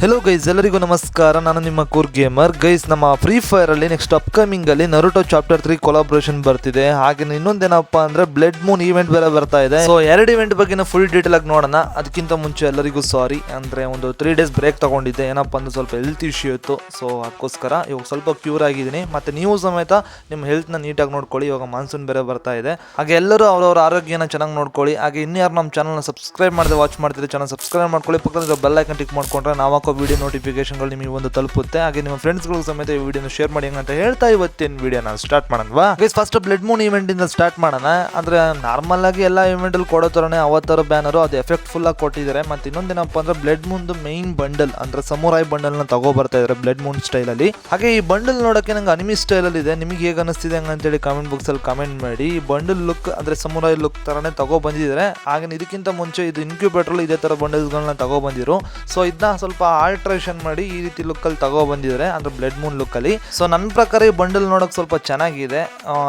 Hello guys, ಎಲ್ಲರಿಗೂ ನಮಸ್ಕಾರ. ನಾನು ನಿಮ್ಮ ಕೂರ್ ಗೇಮರ್. ಗೈಸ್, ನಮ್ಮ ಫ್ರೀ ಫೈರ್ ಅಲ್ಲಿ ನೆಕ್ಸ್ಟ್ ಅಪ್ಕಮಿಂಗ್ ಅಲ್ಲಿ ನರುಟೋ ಚಾಪ್ಟರ್ 3 ಕೊಲಾಬ್ರೇಷನ್ ಬರ್ತಿದೆ. ಹಾಗೆ ಇನ್ನೊಂದೇನಪ್ಪ ಅಂದ್ರೆ ಬ್ಲಡ್ ಮೂನ್ ಈವೆಂಟ್ ಬೇರೆ ಬರ್ತಾ ಇದೆ. ಸೊ ಎರಡು ಇವೆಂಟ್ ಬಗ್ಗೆ ಫುಲ್ ಡೀಟೇಲ್ ಆಗಿ ನೋಡೋಣ. ಅದಕ್ಕಿಂತ ಮುಂಚೆ ಎಲ್ಲರಿಗೂ ಸಾರಿ, ಅಂದ್ರೆ ಒಂದು 3 days ಬ್ರೇಕ್ ತಗೊಂಡಿದ್ದೆ. ಏನಪ್ಪ ಅಂದ್ರೆ ಸ್ವಲ್ಪ ಹೆಲ್ತ್ ಇಶ್ಯೂ ಇತ್ತು. ಸೊ ಅದಕ್ಕೋಸ್ಕರ ಇವಾಗ ಸ್ವಲ್ಪ ಕ್ಯೂರ್ ಆಗಿದ್ದೀನಿ. ಮತ್ತೆ ನೀವು ಸಮೇತ ನಿಮ್ಮ ಹೆಲ್ತ್ ನ ನೀಟಾಗಿ ನೋಡ್ಕೊಳ್ಳಿ. ಇವಾಗ ಮಾನ್ಸೂನ್ ಬೇರೆ ಬರ್ತಾ ಇದೆ. ಹಾಗೆ ಎಲ್ಲರೂ ಅವರವರ ಆರೋಗ್ಯನ ಚೆನ್ನಾಗಿ ನೋಡ್ಕೊಳ್ಳಿ. ಹಾಗೆ ಇನ್ನು ಯಾರು ನಮ್ಮ ಚಾನಲ್ನ ಸಬ್ಸ್ಕ್ರೈಬ್ ಮಾಡದೆ ವಾಚ್ ಮಾಡ್ತಿದ್ರೆ ಚಾನಲ್ ಸಬ್ಸ್ಕ್ರೈಬ್ ಮಾಡ್ಕೊಳ್ಳಿ. ಪಕ್ಕದಲ್ಲಿ ಬೆಲ್ ಐಕನ್ ಟಿಕ್ ಮಾಡ್ಕೊಂಡ್ರೆ ನಾವು ವಿಡಿಯೋ ನೋಟಿಫಿಕೇಶನ್ಗಳು ನಿಮಗೆ ಒಂದು ತಲುಪುತ್ತೆ. ಹಾಗೆ ನಿಮ್ಮ ಫ್ರೆಂಡ್ಸ್ಗಳು ಸಮೇತ ಈ ವಿಡಿಯೋನ ಶೇರ್ ಮಾಡಿ ಅಂತ ಹೇಳ್ತಾ ಇವತ್ತಿನ ವಿಡಿಯೋನ ಸ್ಟಾರ್ಟ್ ಮಾಡೋಣವಾ. Guys, first blood moon event ಇಂದ ಸ್ಟಾರ್ಟ್ ಮಾಡೋಣ. ಅಂದ್ರೆ ನಾರ್ಮಲ್ ಆಗಿ ಎಲ್ಲ ಇವೆಂಟ್ ಅಲ್ಲಿ ಕೊಡೋ ತರನೇ ಅವತ್ತರ ಬ್ಯಾನರ್ ಅದು ಎಫೆಕ್ಟ್ ಫುಲ್ ಆಗಿ ಕೊಟ್ಟಿದ್ದಾರೆ. ಮತ್ತೆ ಇನ್ನೊಂದೇನಪ್ಪ ಅಂದ್ರೆ ಬ್ಲಡ್ ಮೂನ್ ಮೈನ್ ಬಂಡಲ್ ಅಂದ್ರೆ ಸಮುರಾಯ್ ಬಂಡಲ್ ನ ತಗೋ ಬರ್ತಾ ಇದ್ದಾರೆ ಬ್ಲಡ್ ಮೂನ್ ಸ್ಟೈಲ್ ಅಲ್ಲಿ. ಹಾಗೆ ಈ ಬಂಡಲ್ ನೋಡಕ್ಕೆ ನಂಗೆ ಅನಿಮಿ ಸ್ಟೈಲ್ ಅಲ್ಲಿ ಇದೆ. ನಿಮಗೆ ಹೇಗೆ ಅನಿಸ್ತಿದೆ ಅಂತೇಳಿ ಕಾಮೆಂಟ್ ಬಾಕ್ಸ್ ಅಲ್ಲಿ ಕಾಮೆಂಟ್ ಮಾಡಿ. ಈ ಬಂಡಲ್ ಲುಕ್ ಅಂದ್ರೆ ಸಮುರಾಯ್ ಲುಕ್ ತರನೇ ತಗೋ ಬಂದಿದ್ದಾರೆ. ಹಾಗೆ ಇದಕ್ಕಿಂತ ಮುಂಚೆ ಇದು ಇನ್ಕ್ಯುಬೇಟರ್ ಇದೇ ತರ ಬಂಡಲ್ಸ್ ಗಳನ್ನ ತಗೋ ಬಂದಿರು. ಸೊ ಇದನ್ನ ಸ್ವಲ್ಪ ಆಲ್ಟ್ರೇಷನ್ ಮಾಡಿ ಈ ರೀತಿ ಲುಕ್ ಅಲ್ಲಿ ತಗೋ ಬಂದಿದ್ದಾರೆ, ಅಂದ್ರೆ ಬ್ಲಡ್ ಮೂನ್ ಲುಕ್ ಅಲ್ಲಿ. ಸೊ ನನ್ನ ಪ್ರಕಾರ ಈ ಬಂಡಲ್ ನೋಡಕ್ ಸ್ವಲ್ಪ ಚೆನ್ನಾಗಿದೆ.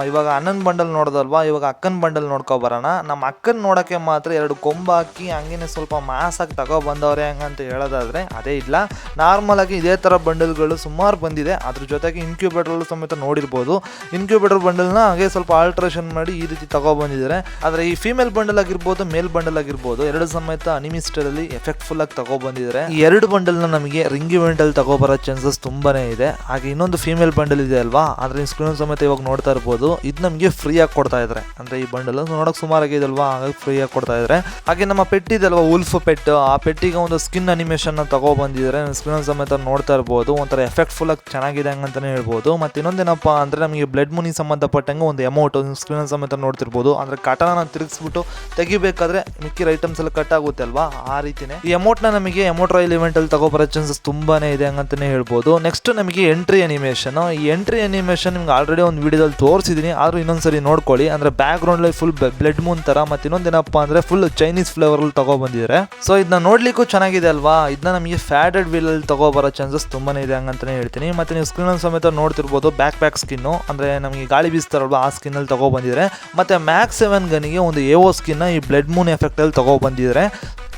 ಇವಾಗ ಅಣ್ಣನ್ ಬಂಡಲ್ ನೋಡೋದಲ್ವಾ, ಇವಾಗ ಅಕ್ಕನ್ ಬಂಡಲ್ ನೋಡ್ಕೊ ಬರೋಣ. ನಮ್ಮ ಅಕ್ಕನ್ ನೋಡಕ್ಕೆ ಮಾತ್ರ 2 ಕೊಂಬ ಹಾಕಿ ಹಂಗೇನೆ ಸ್ವಲ್ಪ ಮಾಸ್ ಆಗಿ ತಗೋ ಬಂದವ್ರೆ ಹಂಗಂತ ಹೇಳೋದಾದ್ರೆ ಅದೇ ಇಲ್ಲ. ನಾರ್ಮಲ್ ಆಗಿ ಇದೇ ತರ ಬಂಡಲ್ಗಳು ಸುಮಾರು ಬಂದಿದೆ. ಅದ್ರ ಜೊತೆಗೆ ಇನ್ಕ್ಯುಬೇಟರ್ ಸಮೇತ ನೋಡಿರ್ಬೋದು. ಇನ್ಕ್ಯುಬೇಟರ್ ಬಂಡಲ್ ನ ಹಾಗೆ ಸ್ವಲ್ಪ ಆಲ್ಟ್ರೇಷನ್ ಮಾಡಿ ಈ ರೀತಿ ತಗೋ ಬಂದಿದ್ದಾರೆ. ಆದ್ರೆ ಈ ಫಿಮೇಲ್ ಬಂಡಲ್ ಆಗಿರ್ಬೋದು, ಮೇಲ್ ಬಂಡಲ್ ಆಗಿರ್ಬೋದು, ಎರಡು ಸಮೇತ ಅನಿಮಿ ಸ್ಟೈಲ್ ಅಲ್ಲಿ ಎಫೆಕ್ಟ್ ಫುಲ್ ಆಗಿ ತಗೋ ಬಂದಿದ್ದಾರೆ. ಈ ಎರಡು ಬಂಡಲ್ ನ ನಮಗೆ ರಿಂಗ್ ಇವೆಂಟ್ ಅಲ್ಲಿ ತಗೋ ಬರೋ ಚಾನ್ಸಸ್ ತುಂಬಾನೇ ಇದೆ. ಹಾಗೆ ಇನ್ನೊಂದು ಫಿಮೇಲ್ ಬಂಡಲ್ ಇದೆ ಅಲ್ವಾ, ಅದ್ರ ಸ್ಕ್ರೀನ್ ಸಮೇತ ಇವಾಗ ನೋಡ್ತಾ ಇರ್ಬೋದು. ಇದು ನಮಗೆ ಫ್ರೀ ಆಗಿ ಕೊಡ್ತಾ ಇದ್ದಾರೆ. ಅಂದ್ರೆ ಈ ಬಂಡಲ್ ನೋಡಕ್ ಸುಮಾರಾಗಿದೆ ಅಲ್ವಾ, ಹಾಗಾಗಿ ಫ್ರೀ ಆಗಿ ಕೊಡ್ತಾ ಇದ್ದಾರೆ. ಹಾಗೆ ನಮ್ಮ ಪೆಟ್ ಇದೆ ಅಲ್ವಾ, ಉಲ್ಫ್ ಪೆಟ್, ಆ ಪೆಟ್ಟಿಗೆ ಒಂದು ಸ್ಕಿನ್ ಅನಿಮೇಷನ್ ತಗೋ ಬಂದಿದ್ದಾರೆ. ಸ್ಕ್ರೀನ್ ಸಮೇತ ನೋಡ್ತಾ ಇರ್ಬೋದು. ಒಂಥರ ಎಫೆಕ್ಟ್ ಫುಲ್ ಆಗಿ ಚೆನ್ನಾಗಿದೆ ಅಂತಾನೆ ಹೇಳ್ಬೋದು. ಮತ್ತೆ ಇನ್ನೊಂದೇನಪ್ಪ ಅಂದ್ರೆ ನಮಗೆ ಬ್ಲಡ್ ಮೂನಿ ಸಂಬಂಧಪಟ್ಟಂಗೆ ಒಂದು ಅಮೌಂಟ್ ಸ್ಕ್ರೀನ್ ಸಮೇತ ನೋಡ್ತಿರ್ಬೋದು. ಅಂದ್ರೆ ಕಟನ ತಿರುಗಿಸ್ಬಿಟ್ಟು ತೆಗಿಬೇಕಾದ್ರೆ ಮಿಕ್ಕಿರ ಐಟಮ್ಸ್ ಎಲ್ಲ ಕಟ್ ಆಗುತ್ತೆ ಅಲ್ವಾ, ಆ ರೀತಿನೇ ಈ ಅಮೌಂಟ್ ನ ನಮಗೆ ಅಮೌಂಟ್ ರಾಯಲ್ ಇವೆಂಟ್ ಅಲ್ಲಿ ತಗೋ ಬರೋ ಚಾನ್ಸಸ್ ತುಂಬಾನೇ ಇದೆ ಅಂತಾನೆ ಹೇಳ್ಬೋದು. ನೆಕ್ಸ್ಟ್ ನಮಗೆ ಎಂಟ್ರಿ ಅನಿಮೇಷನ್. ಈ ಎಂಟ್ರಿ ಅನಿಮೇಷನ್ ನಿಮ್ಗೆ ಆಲ್ರೆಡಿ ಒಂದು ವಿಡಿಯೋದಲ್ಲಿ ತೋರಿಸಿದೀನಿ, ಆದ್ರೂ ಇನ್ನೊಂದ್ಸರಿ ನೋಡ್ಕೊಳ್ಳಿ. ಅಂದ್ರೆ ಬ್ಯಾಕ್ ಗ್ರೌಂಡ್ ಅಲ್ಲಿ ಫುಲ್ ಬ್ಲಡ್ ಮೂನ್ ತರ, ಮತ್ತೆ ಇನ್ನೊಂದೇನಪ್ಪ ಅಂದ್ರೆ ಫುಲ್ ಚೈನೀಸ್ ಫ್ಲೇವರ್ ಅಲ್ಲಿ ತಗೋ ಬಂದಿದ್ದಾರೆ. ಸೊ ಇದನ್ನ ನೋಡ್ಲಿಕ್ಕೂ ಚೆನ್ನಾಗಿದೆ ಅಲ್ವಾ. ಇದನ್ನ ನಮಗೆ ಫ್ಯಾಟೆಡ್ ವೀಲ್ ಅಲ್ಲಿ ತಗೋ ಬರೋ ಚಾನ್ಸಸ್ ತುಂಬಾನೇ ಇದೆ ಅಂತಾನೆ ಹೇಳ್ತೀನಿ. ಮತ್ತೆ ನೀವು ಸ್ಕ್ರೀನ್ ಅಲ್ಲಿ ಸಮೇತ ನೋಡ್ತಿರ್ಬೋದು ಬ್ಯಾಕ್ ಸ್ಕಿನ್, ಅಂದ್ರೆ ನಮಗೆ ಗಾಳಿ ಬೀಸ್ತಾರಲ್ವಾ ಆ ಸ್ಕಿನ್ ಅಲ್ಲಿ ತಗೋ ಬಂದಿದ್ದಾರೆ. ಮತ್ತೆ ಮ್ಯಾಕ್ಸ್ 7 ಗನ್ಗೆ ಒಂದು ಎವೋ ಸ್ಕಿನ್ ಈ ಬ್ಲಡ್ ಮೂನ್ ಎಫೆಕ್ಟ್ ಅಲ್ಲಿ ತಗೋ ಬಂದಿದ್ದಾರೆ.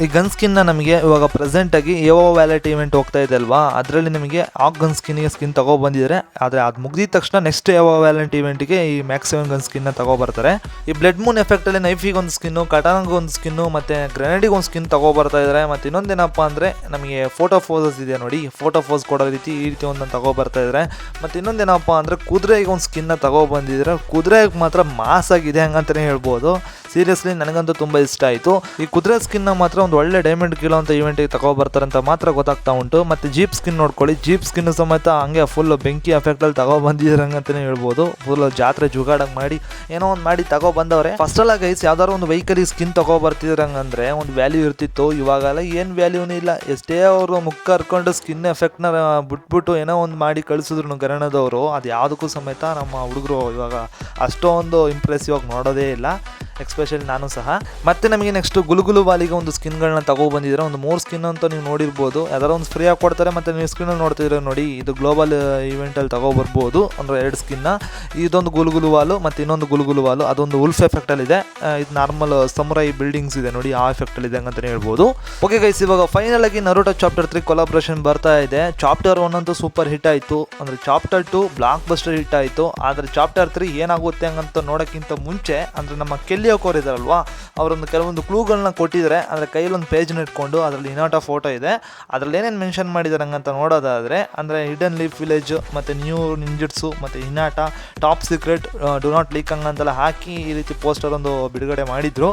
ಈ ಗನ್ ಸ್ಕಿನ್ ನಮಗೆ ಇವಾಗ ಪ್ರೆಸೆಂಟ್ ಆಗಿ ಎವೋ ವ್ಯಾಲೆಟ್ ಇವೆಂಟ್ ಹೋಗ್ತಾ ಇದೆ ಅಲ್ವಾ, ಅದರಲ್ಲಿ ನಿಮಗೆ ಆ ಗನ್ ಸ್ಕಿನ್ಗೆ ಸ್ಕಿನ್ ತಗೋ ಬಂದಿದ್ದಾರೆ. ಆದರೆ ಅದು ಮುಗಿದ ತಕ್ಷಣ ನೆಕ್ಸ್ಟ್ ಎವೋ ವ್ಯಾಲೆಂಟ್ ಇವೆಂಟ್ಗೆ ಈ ಮ್ಯಾಕ್ಸ್ 7 ಗನ್ ಸ್ಕಿನ್ ತಗೋ ಬರ್ತಾರೆ. ಈ ಬ್ಲಡ್ ಮೂನ್ ಎಫೆಕ್ಟ್ ಅಲ್ಲಿ ನೈಫಿಗೆ ಒಂದು ಸ್ಕಿನ್ನು, ಕಟಾನಗೆ ಒಂದು ಸ್ಕಿನ್ನು, ಮತ್ತೆ ಗ್ರೆನೇಡಿಗೆ ಒಂದು ಸ್ಕಿನ್ ತಗೋ ಬರ್ತಾ ಇದ್ದಾರೆ. ಮತ್ತೆ ಇನ್ನೊಂದೇನಪ್ಪ ಅಂದ್ರೆ ನಮಗೆ ಫೋಟೋ ಫೋಸಸ್ ಇದೆ ನೋಡಿ, ಫೋಟೋ ಫೋಸ್ ಕೊಡೋ ರೀತಿ ಈ ರೀತಿ ಒಂದನ್ನು ತಗೋ ಬರ್ತಾ ಇದ್ದಾರೆ. ಮತ್ತೆ ಇನ್ನೊಂದೇನಪ್ಪ ಅಂದ್ರೆ ಕುದುರೆಗೆ ಒಂದು ಸ್ಕಿನ್ ತಗೋ ಬಂದಿದ್ದಾರೆ. ಕುದುರೆಗೆ ಮಾತ್ರ ಮಾಸ್ ಆಗಿದೆ ಹಂಗಂತಾನೆ ಹೇಳ್ಬೋದು. ಸೀರಿಯಸ್ಲಿ ನನಗಂತೂ ತುಂಬಾ ಇಷ್ಟ ಆಯಿತು. ಈ ಕುದುರೆ ಸ್ಕಿನ್ ಮಾತ್ರ ಒಂದು ಒಳ್ಳೆ ಡೈಮಂಡ್ ಕಿಲೋ ಅಂತ ಇವೆಂಟ್ಗೆ ತಗೋ ಬರ್ತಾರೆ ಅಂತ ಮಾತ್ರ ಗೊತ್ತಾಗ್ತಾ ಉಂಟು. ಮತ್ತೆ ಜೀಪ್ ಸ್ಕಿನ್ ನೋಡ್ಕೊಳ್ಳಿ, ಜೀಪ್ ಸ್ಕಿನ್ ಸಮೇತ ಹಂಗೆ ಫುಲ್ ಬೆಂಕಿ ಎಫೆಕ್ಟ್ ಅಲ್ಲಿ ತಗೋ ಬಂದಿದ್ದಾರೆ ಅಂತಾನೆ ಹೇಳ್ಬೋದು. ಫುಲ್ ಜಾತ್ರೆ ಜುಗಾಡಂಗ್ ಮಾಡಿ ಏನೋ ಒಂದು ಮಾಡಿ ತಗೋ ಬಂದವ್ರೆ. ಫಸ್ಟ್ ಅಲ್ಲ ಗೈಸ್, ಯಾವ್ದಾದ್ರು ಒಂದು ವೆಹಿಕಲ್ ಸ್ಕಿನ್ ತಗೋ ಬರ್ತಿದ್ರೆ ಹಂಗಂದ್ರೆ ಒಂದು ವ್ಯಾಲ್ಯೂ ಇರ್ತಿತ್ತು. ಇವಾಗೆಲ್ಲ ಏನ್ ವ್ಯಾಲ್ಯೂನೇ ಇಲ್ಲ. ಎಷ್ಟೇ ಅವರು ಮುಖ ಕರ್ಕೊಂಡು ಸ್ಕಿನ್ ಎಫೆಕ್ಟ್ ನ ಬಿಟ್ಬಿಟ್ಟು ಏನೋ ಒಂದು ಮಾಡಿ ಕಳಿಸಿದ್ರು ಗರಣದವರು, ಅದು ಯಾವುದಕ್ಕೂ ಸಮೇತ ನಮ್ಮ ಹುಡುಗರು ಇವಾಗ ಅಷ್ಟೊಂದು ಇಂಪ್ರೆಸಿವ್ ಆಗಿ ನೋಡೋದೇ ಇಲ್ಲ, ಎಕ್ಸ್ಪೆಷಲಿ ನಾನು ಸಹ. ಮತ್ತೆ ನಮಗೆ ನೆಕ್ಸ್ಟ್ ಗುಲುಗುಲು ವಾಲಿಗೆ ಒಂದು ಸ್ಕಿನ್ಗಳನ್ನ ತಗೋ ಬಂದಿದ್ದಾರೆ. ಒಂದು 3 ಸ್ಕಿನ್ ಅಂತ ನೀವು ನೋಡಿರ್ಬೋದು. ಯಾವ್ದಾರು ಒಂದು ಫ್ರೀ ಆಗಿ ಕೊಡ್ತಾರೆ. ಮತ್ತೆ ನೀವು ಸ್ಕಿನ್ ನೋಡ್ತಿದ್ರೆ ನೋಡಿ, ಇದು ಗ್ಲೋಬಲ್ ಇವೆಂಟ್ ಅಲ್ಲಿ ತಗೋ ಬರ್ಬೋದು. ಅಂದ್ರೆ 2 ಸ್ಕಿನ್, ಇದೊಂದು ಗುಲುಗುಲು ವಾಲು ಮತ್ತೆ ಇನ್ನೊಂದು ಗುಲುಗುಲು ವಾಲು, ಅದೊಂದು ಉಲ್ಫ್ ಎಫೆಕ್ಟ್ ಅಲ್ಲಿ ಇದೆ. ಇದು ನಾರ್ಮಲ್ ಸಮುರಾಯಿ ಬಿಲ್ಡಿಂಗ್ಸ್ ಇದೆ ನೋಡಿ, ಆ ಎಫೆಕ್ಟ್ ಅಲ್ಲಿ ಇದೆ ಅಂತಾನೆ ಹೇಳ್ಬೋದು. ಓಕೆ ಗೈಸ್, ಇವಾಗ ಫೈನಲ್ ಆಗಿ ನರುಟೋ ಚಾಪ್ಟರ್ 3 ಕೊಲಾಬ್ರೇಷನ್ ಬರ್ತಾ ಇದೆ. ಚಾಪ್ಟರ್ 1 ಅಂತೂ ಸೂಪರ್ ಹಿಟ್ ಆಯ್ತು. ಅಂದ್ರೆ ಚಾಪ್ಟರ್ 2 ಬ್ಲಾಕ್ ಬಸ್ಟರ್ ಹಿಟ್ ಆಯ್ತು. ಆದ್ರೆ ಚಾಪ್ಟರ್ 3 ಏನಾಗುತ್ತೆ ಹಂಗಂತ ನೋಡೋಕ್ಕಿಂತ ಮುಂಚೆ ಅಂದ್ರೆ ನಮ್ಮ ಕೆಲ್ಲಿಯೋಕೋರ್ ಇದಾರಲ್ವಾ, ಅವರೊಂದು ಕೆಲವೊಂದು ಕ್ಲೂಗಳನ್ನ ಕೊಟ್ಟಿದ್ದಾರೆ. ಅಂದ್ರೆ ಕೈಯಲ್ಲಿ ಒಂದು ಪೇಜ್ನ ಇಟ್ಕೊಂಡು ಅದರಲ್ಲಿ ಇನಾಟಾ ಫೋಟೋ ಇದೆ. ಅದರಲ್ಲಿ ಏನೇನು ಮೆನ್ಷನ್ ಮಾಡಿದ್ದಾರೆ ಹಂಗಂತ ನೋಡೋದಾದ್ರೆ, ಅಂದ್ರೆ ಹಿಡನ್ ಲೀಫ್ ವಿಲೇಜ್, ಮತ್ತೆ ನ್ಯೂ ನಿಂಜುಟ್ಸು, ಮತ್ತೆ Hinata, top secret, do not leak ಹಂಗಂತೆಲ್ಲ ಹಾಕಿ ಈ ರೀತಿ ಪೋಸ್ಟರ್ ಒಂದು ಬಿಡುಗಡೆ ಮಾಡಿದ್ರು.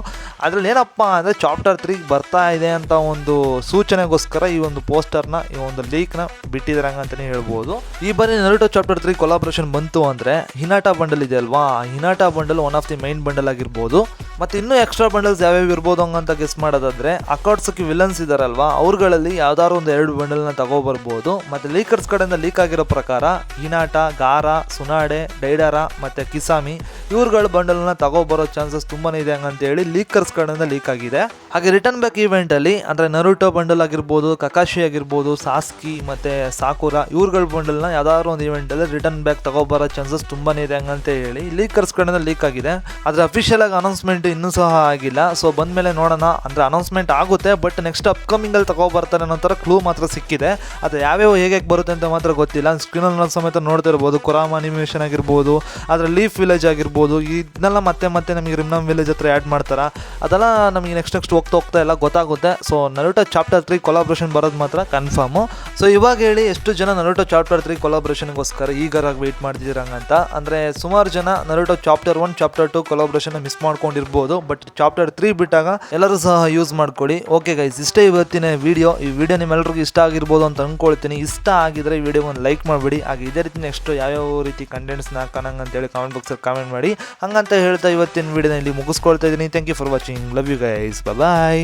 ಅದ್ರಲ್ಲಿ ಏನಪ್ಪ ಅಂದ್ರೆ ಚಾಪ್ಟರ್ 3 ಬರ್ತಾ ಇದೆ ಅಂತ ಒಂದು ಸೂಚನೆಗೋಸ್ಕರ ಈ ಒಂದು ಪೋಸ್ಟರ್ನ, ಈ ಒಂದು ಲೀಕ್ನ ಬಿಟ್ಟಿದ್ದಾರೆ ಹಂಗಂತಾನೆ ಹೇಳ್ಬೋದು. ಈ ಬಾರಿ ನರುಟೋ ಚಾಪ್ಟರ್ 3 ಕೊಲಾಬ್ರೇಷನ್ ಬಂತು ಅಂದ್ರೆ ಹಿನಾಟಾ ಬಂಡಲ್ ಇದೆ ಅಲ್ವಾ, Hinata bundle one of the main bundle ಆಗಿರ್ಬೋದು. ಮತ್ತೆ ಇನ್ನೂ ಎಕ್ಸ್ಟ್ರಾ ಬಂಡಲ್ಸ್ ಯಾವ್ಯಾವ ಇರ್ಬೋದು ಹಂಗಂತ ಗೆಸ್ ಮಾಡೋದಾದ್ರೆ, ಅಕಾಟ್ಸಕ್ಕೆ ವಿಲನ್ಸ್ ಇದಾರಲ್ವಾ, ಅವ್ರುಗಳಲ್ಲಿ ಯಾವ್ದಾದ್ರು ಒಂದು 2 ಬಂಡಲ್ನ ತಗೋ ಬರ್ಬೋದು. ಮತ್ತೆ ಲೀಕರ್ಸ್ ಕಡೆಯಿಂದ ಲೀಕ್ ಆಗಿರೋ ಪ್ರಕಾರ ಹಿನಾಟಾ, ಗಾರಾ, ಸುನಾಡೆ, ಡೈಡಾರಾ ಮತ್ತೆ ಕಿಸಾಮಿ ಇವ್ರುಗಳ ಬಂಡಲ್ನ ತಗೋಬರೋ ಚಾನ್ಸಸ್ ತುಂಬಾನೇ ಇದೆ ಹಂಗಂತ ಹೇಳಿ ಲೀಕರ್ಸ್ ಕಡೆಯಿಂದ ಲೀಕ್ ಆಗಿದೆ. ಹಾಗೆ ರಿಟರ್ನ್ ಬ್ಯಾಕ್ ಈವೆಂಟ್ ಅಲ್ಲಿ ಅಂದ್ರೆ ನರುಟೋ ಬಂಡಲ್ ಆಗಿರ್ಬೋದು, ಕಕಾಶಿ ಆಗಿರ್ಬೋದು, ಸಾಸ್ಕಿ ಮತ್ತೆ ಸಾಕುರಾ ಇವ್ರುಗಳ ಬಂಡಲ್ನ ಯಾವ್ದಾದ್ರು ಒಂದು ಈವೆಂಟ್ ಅಲ್ಲಿ ರಿಟರ್ನ್ ಬ್ಯಾಕ್ ತಗೋಬರೋ ಚಾನ್ಸಸ್ ತುಂಬಾನೇ ಇದೆ ಹಂಗಂತ ಹೇಳಿ ಲೀಕರ್ಸ್ ಕಡೆಯಿಂದ ಲೀಕ್ ಆಗಿದೆ. ಆದ್ರೆ ಅಫಿಷಿಯಲ್ ಆಗಿ ಅನೌನ್ಸ್ಮೆಂಟ್ ಇನ್ನೂ ಸಹ ಆಗಿಲ್ಲ. ಸೊ ಬಂದ್ಮೇಲೆ ನೋಡೋಣ. ಅಂದ್ರೆ ಅನೌನ್ಸ್ಮೆಂಟ್ ಆಗುತ್ತೆ, ಬಟ್ ನೆಕ್ಸ್ಟ್ ಅಪ್ಕಮಿಂಗ್ ಅಲ್ಲಿ ತಗೋಬರ್ತಾರೆ ಅನ್ನೋ ತರ ಕ್ಲೂ ಮಾತ್ರ ಸಿಕ್ಕಿದೆ. ಅದು ಯಾವ್ಯಾವ ಹೇಗೆ ಬರುತ್ತೆ ಅಂತ ಮಾತ್ರ ಗೊತ್ತಿಲ್ಲ. ಸ್ಕ್ರೀನಲ್ಲಿ ಸಮೇತ ನೋಡ್ತಾ ಇರ್ಬೋದು, ಕುರಾಮ್ ಅನಿಮೇಷನ್ ಆಗಿರ್ಬೋದು, ಅದ್ರ ಲೀಫ್ ವಿಲೇಜ್ ಆಗಿರ್ಬೋದು, ಇದನ್ನೆಲ್ಲ ಮತ್ತೆ ನಮಗೆ ರಿಮ್ನಮ್ ವಿಲೇಜ್ ಹತ್ರ ಆ್ಯಡ್ ಮಾಡ್ತಾರ. ಅದೆಲ್ಲ ನಮಗೆ ನೆಕ್ಸ್ಟ್ ಹೋಗ್ತಾ ಎಲ್ಲ ಗೊತ್ತಾಗುತ್ತೆ. ಸೊ ನರುಟೋ ಚಾಪ್ಟರ್ 3 ಕೊಲಾಬ್ರೇಷನ್ ಬರೋದು ಮಾತ್ರ ಕನ್ಫರ್ಮು. ಸೊ ಇವಾಗ ಹೇಳಿ ಎಷ್ಟು ಜನ ನರುಟೋ ಚಾಪ್ಟರ್ 3 ಕೊಲಾಬ್ರೇಷನ್ಗೋಸ್ಕರ ಈಗರಾಗಿ ವೆಯ್ಟ್ ಮಾಡ್ತಿದ್ದೀರಂಗಂತ. ಅಂದರೆ ಸುಮಾರು ಜನ Naruto chapter 1 chapter 2 collaboration miss ಮಾಡ್ಕೊಂಡಿರ್ಬೋದು, ಬಟ್ ಚಾಪ್ಟರ್ 3 ಬಿಟ್ಟಾಗ ಎಲ್ಲರೂ ಸಹ ಯೂಸ್ ಮಾಡ್ಕೊಳ್ಳಿ. ಓಕೆ ಗೈಸ್, ಇಷ್ಟೇ ಇವತ್ತಿನ ವಿಡಿಯೋ. ಈ ವಿಡಿಯೋ ನಿಮ್ಮೆಲ್ಲರಿಗೂ ಇಷ್ಟ ಆಗಿರ್ಬೋದು ಅಂತ ಅಂದ್ಕೊಳ್ತೀನಿ. ಇಷ್ಟ ಆಗಿದ್ರೆ ಈ ವಿಡಿಯೋ ಒಂದು ಲೈಕ್ ಮಾಡಿಬಿಡಿ. ಹಾಗೆ ಇದೇ ರೀತಿ ನೆಕ್ಸ್ಟ್ ಯಾವ್ಯಾವ ರೀತಿ ಕಂಟೆಂಟ್ಸ್ನ ಹಾಕೋಣಂಗಂತೇಳಿ ಕಾಮೆಂಟ್ ಬಾಕ್ಸಲ್ಲಿ ಕಾಮೆಂಟ್ ಮಾಡಿ. ಹಂಗಂತ ಹೇಳ್ತಾ ಇವತ್ತಿನ ವಿಡಿಯೋನ ಇಲ್ಲಿ ಮುಗಿಸ್ಕೊಳ್ತಾ ಇದ್ದೀನಿ. Thank you for watching. Love you guys. Bye.